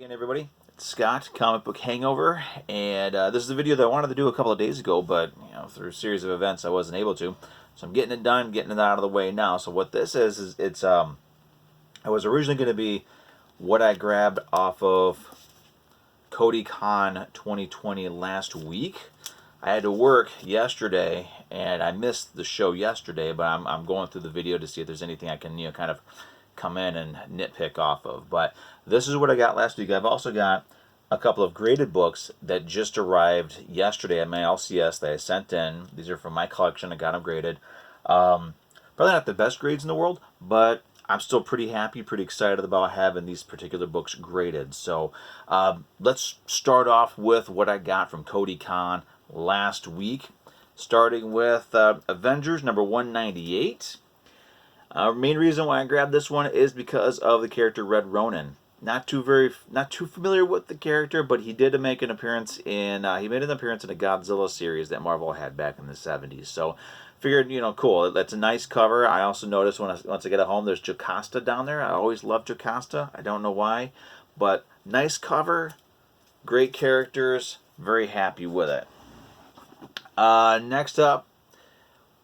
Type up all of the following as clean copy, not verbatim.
Again, everybody, it's Scott, Comic Book Hangover, and this is a video that I wanted to do a couple of days ago, but through a series of events I wasn't able to. So I'm getting it done, getting it out of the way now. So what this is it's I was originally going to be what I grabbed off of CodyCon 2020 last week. I had to work yesterday, and I missed the show yesterday, but I'm going through the video to see if there's anything I can kind of come in and nitpick off of. But this is what I got last week. I've also got a couple of graded books that just arrived yesterday at my LCS that I sent in. These are from my collection. I got them graded. Probably not the best grades in the world, but I'm still pretty happy, pretty excited about having these particular books graded. So let's start off with what I got from CodyCon last week, starting with Avengers number 198. Main reason why I grabbed this one is because of the character Red Ronin. Not too familiar with the character, but he did make an appearance in he made an appearance in a Godzilla series that Marvel had back in the 70s. So figured, cool. That's a nice cover. I also noticed once I get at home, there's Jocasta down there. I always loved Jocasta. I don't know why, but nice cover, great characters. Very happy with it. Next up,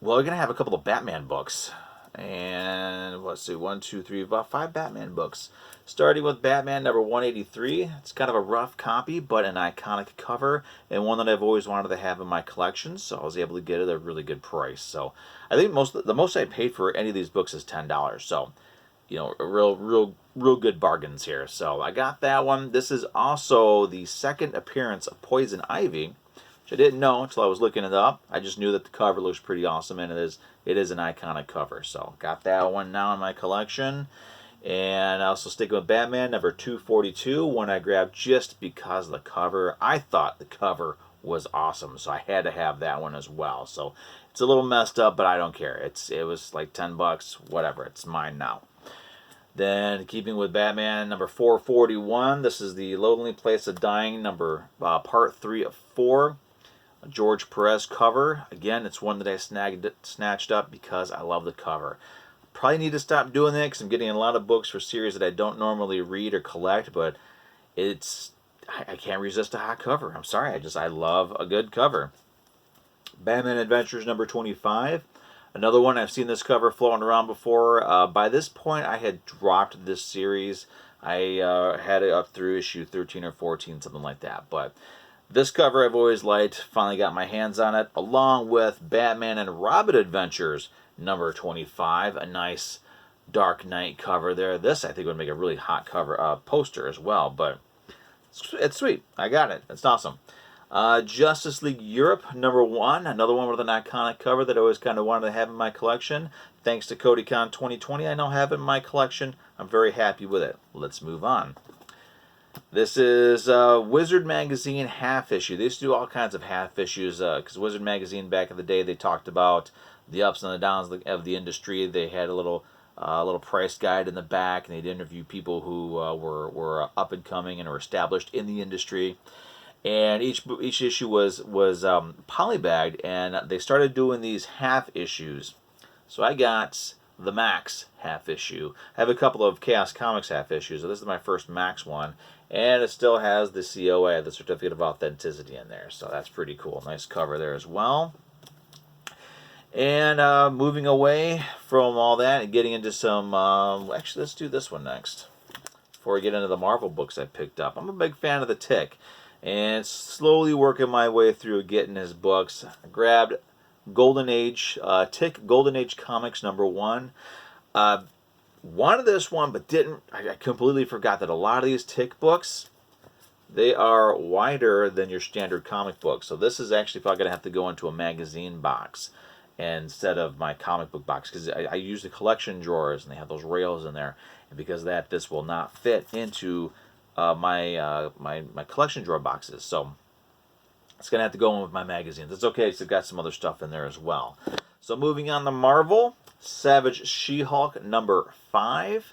well, we're gonna have a couple of Batman books. And let's see, 1, 2, 3, about 5 Batman books. Starting with Batman number 183. It's kind of a rough copy, but an iconic cover, and one that I've always wanted to have in my collection, so I was able to get it at a really good price. So I think the most I paid for any of these books is $10. So, real good bargains here. So I got that one. This is also the second appearance of Poison Ivy, which I didn't know until I was looking it up. I just knew that the cover looks pretty awesome, and it is an iconic cover. So got that one now in my collection. And I also stick with Batman number 242, one I grabbed just because of the cover. I thought the cover was awesome, so I had to have that one as well. So it's a little messed up, but I don't care. It was like $10, whatever. It's mine now. Then, keeping with Batman number 441, this is the Lonely Place of Dying part 3 of 4. A George Perez cover. Again, it's one that I snatched up because I love the cover. Probably need to stop doing that because I'm getting a lot of books for series that I don't normally read or collect, but I can't resist a hot cover. I'm sorry, I love a good cover. Batman Adventures number 25. Another one, I've seen this cover floating around before. By this point, I had dropped this series. I had it up through issue 13 or 14, something like that. But this cover I've always liked. Finally got my hands on it, along with Batman and Robin Adventures number 25. A nice Dark Knight cover there. This, I think, would make a really hot cover poster as well. But it's sweet. I got it. It's awesome. Justice League Europe number 1. Another one with an iconic cover that I always kind of wanted to have in my collection. Thanks to CodyCon 2020, I now have it in my collection. I'm very happy with it. Let's move on. This is Wizard Magazine half issue. They used to do all kinds of half issues because Wizard Magazine back in the day, they talked about the ups and the downs of the industry. They had a little price guide in the back, and they'd interview people who were up and coming and were established in the industry. And each issue was polybagged, and they started doing these half issues. So I got the Max half issue. I have a couple of Chaos Comics half issues, so this is my first Max one, and it still has the COA, the Certificate of Authenticity, in there, so that's pretty cool. Nice cover there as well. And moving away from all that and getting into some, actually let's do this one next, before we get into the Marvel books I picked up. I'm a big fan of the Tick, and slowly working my way through getting his books. I grabbed Golden Age, Tick Golden Age Comics number 1. Wanted this one, but didn't. I completely forgot that a lot of these Tick books, they are wider than your standard comic book. So this is actually probably going to have to go into a magazine box instead of my comic book box, because I use the collection drawers, and they have those rails in there. And because of that, this will not fit into my collection drawer boxes. So it's going to have to go in with my magazines. That's okay, it's got some other stuff in there as well. So moving on to Marvel, Savage She-Hulk number 5.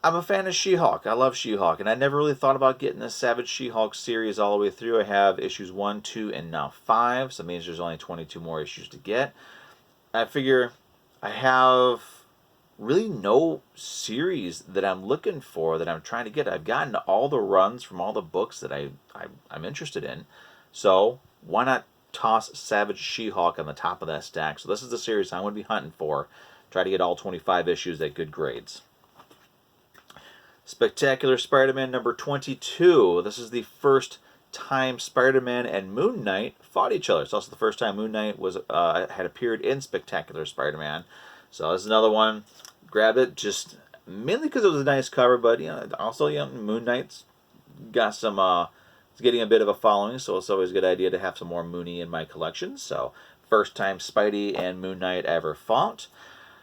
I'm a fan of She-Hulk. I love She-Hulk, and I never really thought about getting this Savage She-Hulk series all the way through. I have issues 1, 2, and now 5, so that means there's only 22 more issues to get. I figure I have really no series that I'm looking for that I'm trying to get. I've gotten all the runs from all the books that I'm interested in. So why not toss Savage She-Hulk on the top of that stack? So this is the series I'm going to be hunting for. Try to get all 25 issues at good grades. Spectacular Spider-Man number 22. This is the first time Spider-Man and Moon Knight fought each other. It's also the first time Moon Knight was had appeared in Spectacular Spider-Man. So this is another one. Grabbed it just mainly because it was a nice cover, but also Moon Knight's got some it's getting a bit of a following, so it's always a good idea to have some more Mooney in my collection. So first time Spidey and Moon Knight ever fought.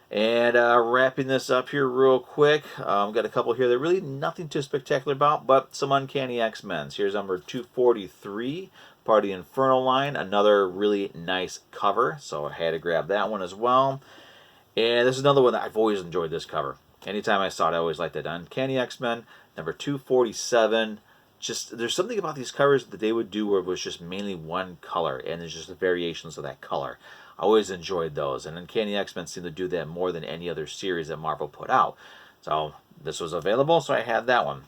And wrapping this up here real quick, got a couple here that really nothing too spectacular about, but some Uncanny XMen. Here's number 243, part of the Infernal line. Another really nice cover, so I had to grab that one as well. And this is another one that I've always enjoyed this cover. Anytime I saw it, I always liked it. Uncanny XMen, number 247. Just there's something about these covers that they would do where it was just mainly one color, and there's just the variations of that color. I always enjoyed those, and Uncanny XMen seem to do that more than any other series that Marvel put out. So this was available, so I had that one.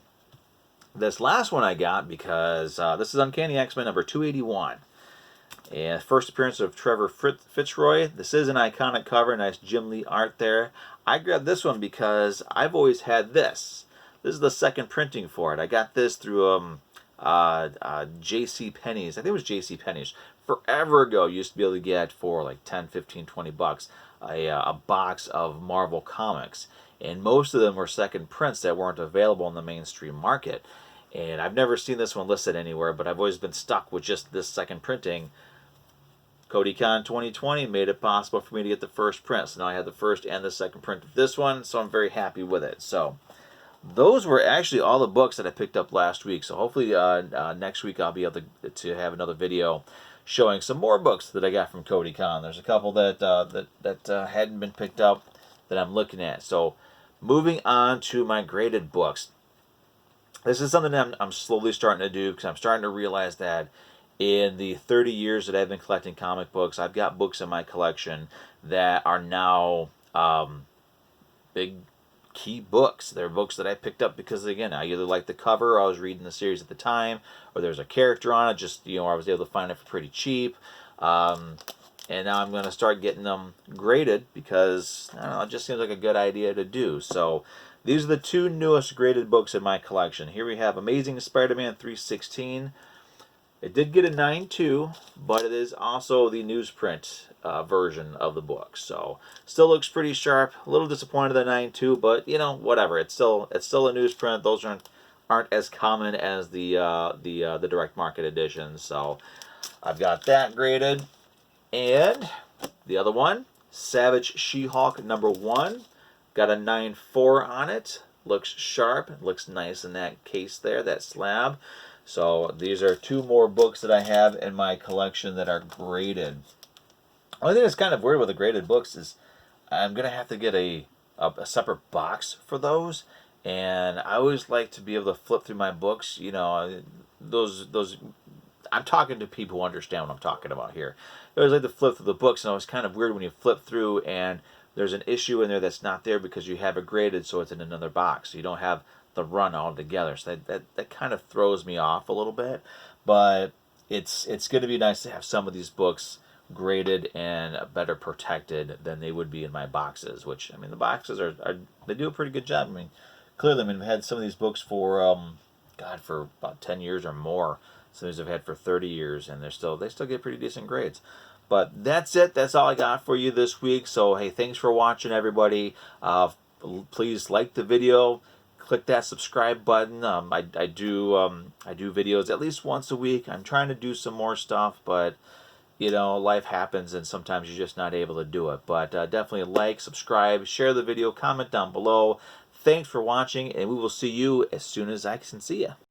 This last one I got because this is Uncanny XMen number 281. And first appearance of Trevor Fitzroy. This is an iconic cover, nice Jim Lee art there. I grabbed this one because I've always had this. This is the second printing for it. I got this through J.C. Penney's. I think it was J.C. Penney's. Forever ago, you used to be able to get for like 10, 15, 20 bucks a box of Marvel comics. And most of them were second prints that weren't available in the mainstream market. And I've never seen this one listed anywhere, but I've always been stuck with just this second printing. CodyCon 2020 made it possible for me to get the first print. So now I have the first and the second print of this one, so I'm very happy with it. So those were actually all the books that I picked up last week. So hopefully next week I'll be able to have another video showing some more books that I got from CodyCon. There's a couple that hadn't been picked up that I'm looking at. So moving on to my graded books. This is something that I'm slowly starting to do because I'm starting to realize that in the 30 years that I've been collecting comic books, I've got books in my collection that are now big key books. They're books that I picked up because, again, I either liked the cover, or I was reading the series at the time, or there's a character on it, just, I was able to find it for pretty cheap. And now I'm going to start getting them graded because, I don't know, it just seems like a good idea to do. So these are the two newest graded books in my collection. Here we have Amazing Spider-Man 316. It did get a 9.2, but it is also the newsprint version of the book. So still looks pretty sharp. A little disappointed at the 9.2, but whatever. It's still a newsprint. Those aren't as common as the direct market editions. So I've got that graded. And the other one, Savage She-Hulk number 1, got a 9.4 on it. Looks sharp. Looks nice in that case there, that slab. So these are two more books that I have in my collection that are graded. The only thing that's kind of weird with the graded books is I'm going to have to get a separate box for those. And I always like to be able to flip through my books. Those I'm talking to people who understand what I'm talking about here. I always like to flip through the books, and it was kind of weird when you flip through and there's an issue in there that's not there because you have it graded, so it's in another box. So you don't have the run all together. So that kind of throws me off a little bit. But it's going to be nice to have some of these books graded and better protected than they would be in my boxes, which, the boxes they do a pretty good job. Clearly, I've had some of these books for for about 10 years or more. Some of these I've had for 30 years, and they still get pretty decent grades. But that's it. That's all I got for you this week. So, hey, thanks for watching, everybody. Please like the video. Click that subscribe button. I do videos at least once a week. I'm trying to do some more stuff, but life happens, and sometimes you're just not able to do it. But definitely like, subscribe, share the video, comment down below. Thanks for watching, and we will see you as soon as I can see you.